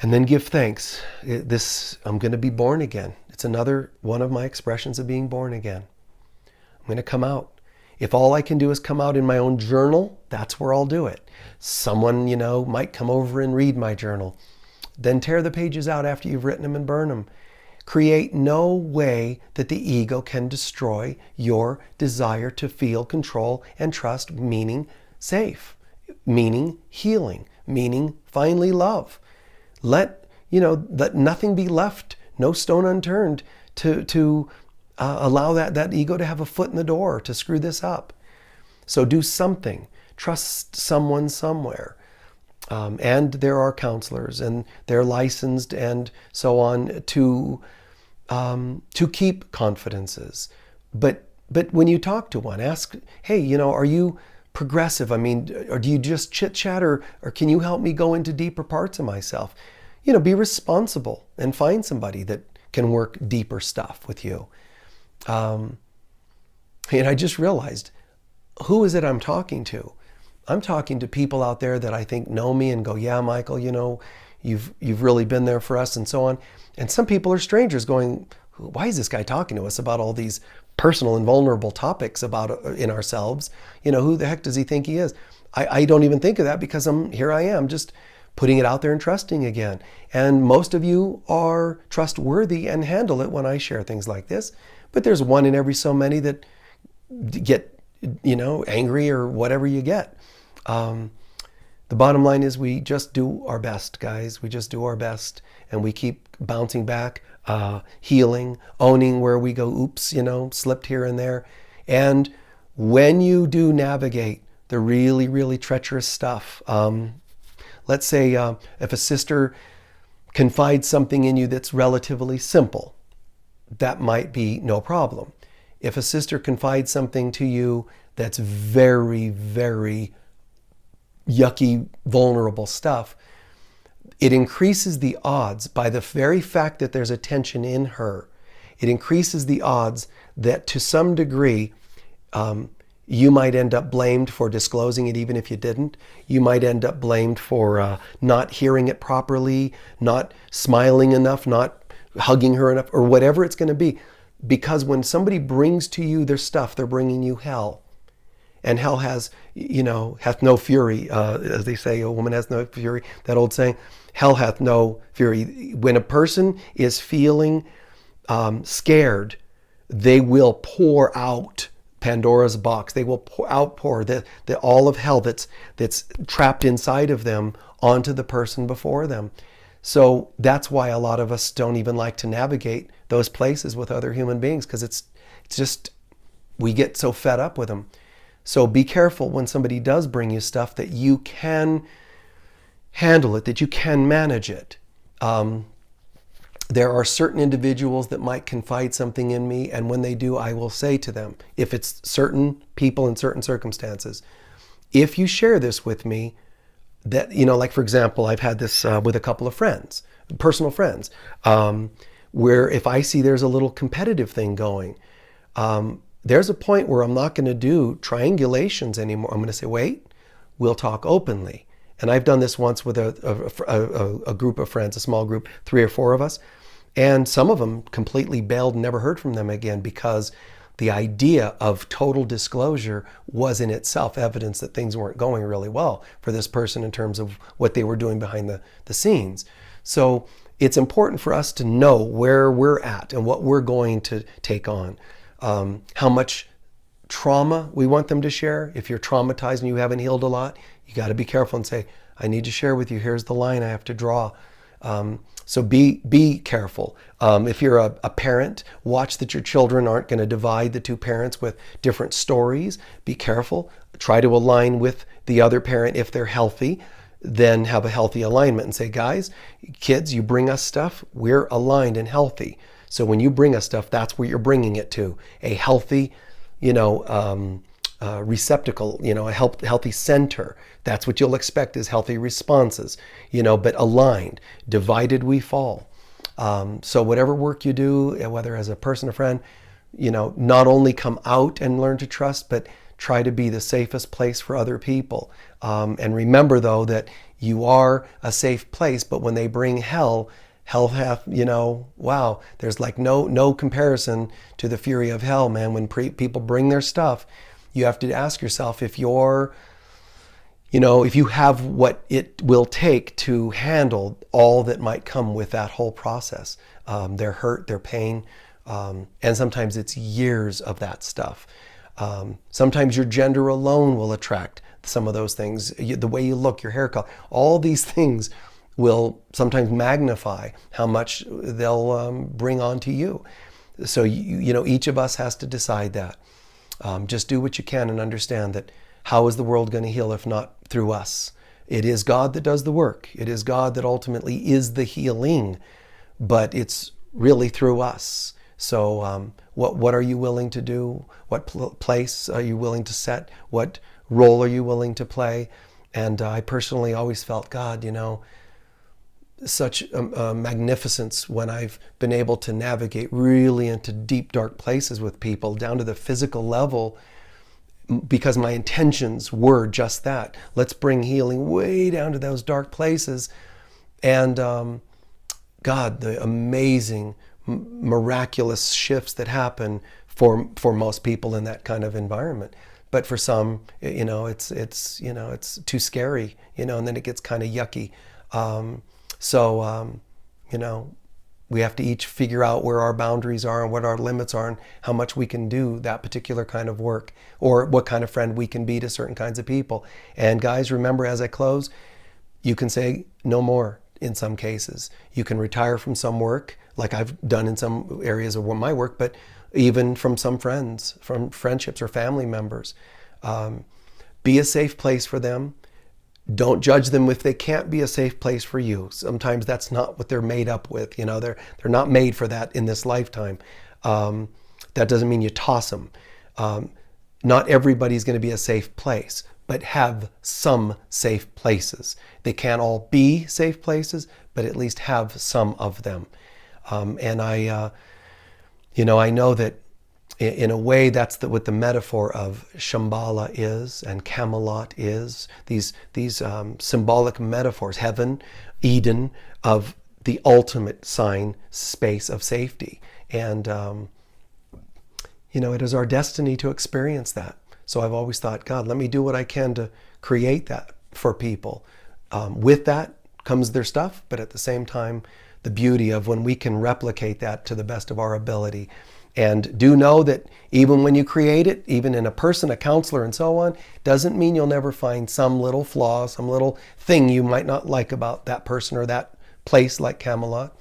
And then give thanks. I'm going to be born again. It's another one of my expressions of being born again. I'm going to come out. If all I can do is come out in my own journal, that's where I'll do it. Someone, might come over and read my journal. Then tear the pages out after you've written them and burn them. Create no way that the ego can destroy your desire to feel, control, and trust, meaning safe, meaning healing, meaning finally love. Let nothing be left, no stone unturned to allow that ego to have a foot in the door to screw this up. So do something. Trust someone somewhere. And there are counselors and they're licensed and so on to keep confidences. But when you talk to one, ask, hey, are you progressive? Or do you just chit chat or can you help me go into deeper parts of myself? Be responsible and find somebody that can work deeper stuff with you. And I just realized, who is it I'm talking to? I'm talking to people out there that I think know me and go, yeah, Michael, you've really been there for us and so on. And some people are strangers going, why is this guy talking to us about all these personal and vulnerable topics in ourselves? Who the heck does he think he is? I don't even think of that because here I am just putting it out there and trusting again. And most of you are trustworthy and handle it when I share things like this. But there's one in every so many that get, angry or whatever you get. The the bottom line is we just do our best, guys. We just do our best, and we keep bouncing back, healing, owning where we go, oops, slipped here and there. And when you do navigate the really, really treacherous stuff, let's say if a sister confides something in you that's relatively simple, that might be no problem. If a sister confides something to you that's very, very yucky, vulnerable stuff, it increases the odds by the very fact that there's a tension in her. It increases the odds that to some degree, you might end up blamed for disclosing it even if you didn't. You might end up blamed for not hearing it properly, not smiling enough, not hugging her enough, or whatever it's going to be. Because when somebody brings to you their stuff, they're bringing you hell. And hell hath no fury, as they say, a woman has no fury, that old saying. Hell hath no fury. When a person is feeling scared, they will pour out Pandora's box. They will outpour all of hell that's trapped inside of them onto the person before them. So that's why a lot of us don't even like to navigate those places with other human beings, because it's just, we get so fed up with them. So be careful when somebody does bring you stuff, that you can handle it, that you can manage it. There are certain individuals that might confide something in me, and when they do, I will say to them, if it's certain people in certain circumstances, if you share this with me, that, like for example, I've had this with a couple of friends, personal friends, where if I see there's a little competitive thing going, there's a point where I'm not going to do triangulations anymore. I'm going to say, wait, we'll talk openly. And I've done this once with a group of friends, a small group, 3 or 4 of us. And some of them completely bailed and never heard from them again, because the idea of total disclosure was in itself evidence that things weren't going really well for this person in terms of what they were doing behind the scenes. So it's important for us to know where we're at and what we're going to take on. How much trauma we want them to share. If you're traumatized and you haven't healed a lot, you got to be careful and say, I need to share with you. Here's the line I have to draw. So be careful. If you're a parent, watch that your children aren't going to divide the 2 parents with different stories. Be careful. Try to align with the other parent if they're healthy. Then have a healthy alignment and say, guys, kids, you bring us stuff, we're aligned and healthy. So when you bring us stuff, that's where you're bringing it to. A healthy, receptacle, a healthy center. That's what you'll expect, is healthy responses, but aligned. Divided we fall. So whatever work you do, whether as a person or friend, not only come out and learn to trust, but try to be the safest place for other people. And remember, though, that you are a safe place, but when they bring hell hath, wow, there's like no comparison to the fury of hell, man. When people bring their stuff, you have to ask yourself if if you have what it will take to handle all that might come with that whole process. Their hurt, their pain, and sometimes it's years of that stuff. Sometimes your gender alone will attract some of those things. The way you look, your hair color, all these things will sometimes magnify how much they'll bring onto you. So each of us has to decide that. Just do what you can and understand that how is the world going to heal if not through us? It is God that does the work. It is God that ultimately is the healing, but it's really through us. So what are you willing to do? What place are you willing to set? What role are you willing to play? And I personally always felt, God, such a magnificence when I've been able to navigate really into deep, dark places with people down to the physical level, because my intentions were just that. Let's bring healing way down to those dark places. And God, the amazing, miraculous shifts that happen for most people in that kind of environment. But for some, it's too scary, and then it gets kind of yucky. So We have to each figure out where our boundaries are and what our limits are and how much we can do that particular kind of work, or what kind of friend we can be to certain kinds of people. And guys, remember, as I close, you can say no more in some cases. You can retire from some work, like I've done in some areas of my work, but even from some friends, from friendships or family members. Be a safe place for them. Don't judge them if they can't be a safe place for you. Sometimes that's not what they're made up with. You know, they're not made for that in this lifetime. That doesn't mean you toss them. Not everybody's going to be a safe place, but have some safe places. They can't all be safe places, but at least have some of them. And I know that in a way that's what the metaphor of Shambhala is and Camelot is. These symbolic metaphors, heaven, Eden, of the ultimate sign space of safety. And, it is our destiny to experience that. So I've always thought, God, let me do what I can to create that for people. With that comes their stuff, but at the same time, the beauty of when we can replicate that to the best of our ability. And do know that even when you create it, even in a person, a counselor, and so on, doesn't mean you'll never find some little flaw, some little thing you might not like about that person or that place like Camelot.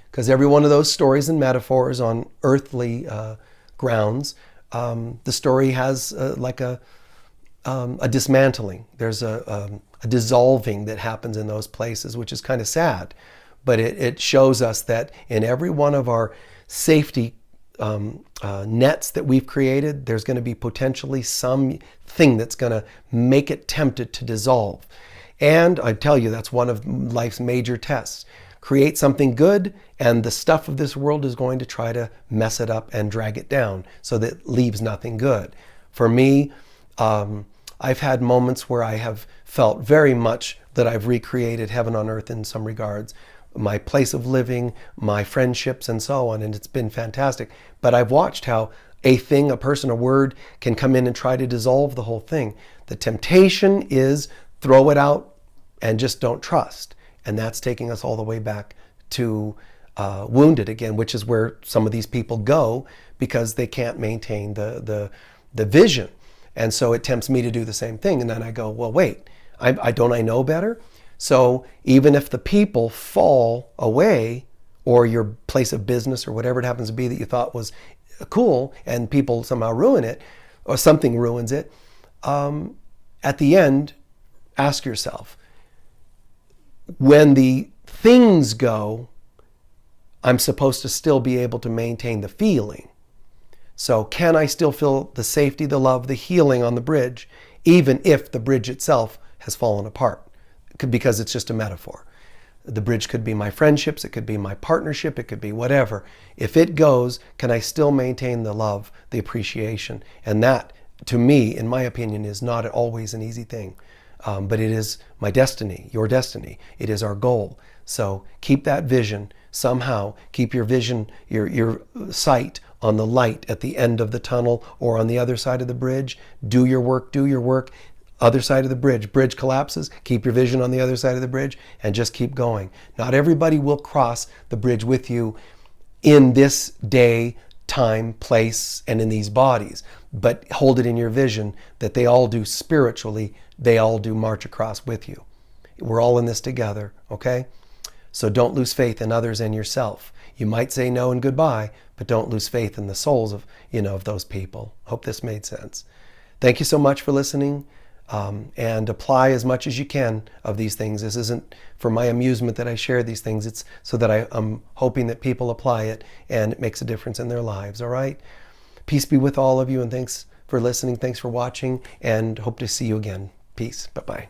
Because every one of those stories and metaphors on earthly grounds, the story has like a dismantling. There's a dissolving that happens in those places, which is kind of sad. But it shows us that in every one of our safety nets that we've created, there's going to be potentially some thing that's going to make it tempted to dissolve. And I tell you, that's one of life's major tests. Create something good, and the stuff of this world is going to try to mess it up and drag it down so that it leaves nothing good. For me, I've had moments where I have felt very much that I've recreated heaven on earth in some regards. My place of living, my friendships, and so on, and it's been fantastic. But I've watched how a thing, a person, a word can come in and try to dissolve the whole thing. The temptation is throw it out and just don't trust. And that's taking us all the way back to wounded again, which is where some of these people go because they can't maintain the vision. And so it tempts me to do the same thing. And then I go, well, wait, I know better? So even if the people fall away, or your place of business or whatever it happens to be that you thought was cool, and people somehow ruin it, or something ruins it, at the end, ask yourself, when the things go, I'm supposed to still be able to maintain the feeling. So can I still feel the safety, the love, the healing on the bridge, even if the bridge itself has fallen apart? Because it's just a metaphor. The bridge could be my friendships, it could be my partnership, it could be whatever. If it goes, can I still maintain the love, the appreciation? And that, to me, in my opinion, is not always an easy thing. But it is my destiny, your destiny. It is our goal. So keep that vision somehow. Keep your vision, your sight on the light at the end of the tunnel or on the other side of the bridge. Do your work, do your work. Other side of the bridge collapses, keep your vision on the other side of the bridge and just keep going. Not everybody will cross the bridge with you in this day, time, place, and in these bodies, but hold it in your vision that they all do spiritually, they all do march across with you. We're all in this together, okay? So don't lose faith in others and yourself. You might say no and goodbye, but don't lose faith in the souls of those people. Hope this made sense. Thank you so much for listening. And apply as much as you can of these things. This isn't for my amusement that I share these things. It's so that I'm hoping that people apply it and it makes a difference in their lives. All right? Peace be with all of you, and thanks for listening. Thanks for watching, and hope to see you again. Peace. Bye-bye.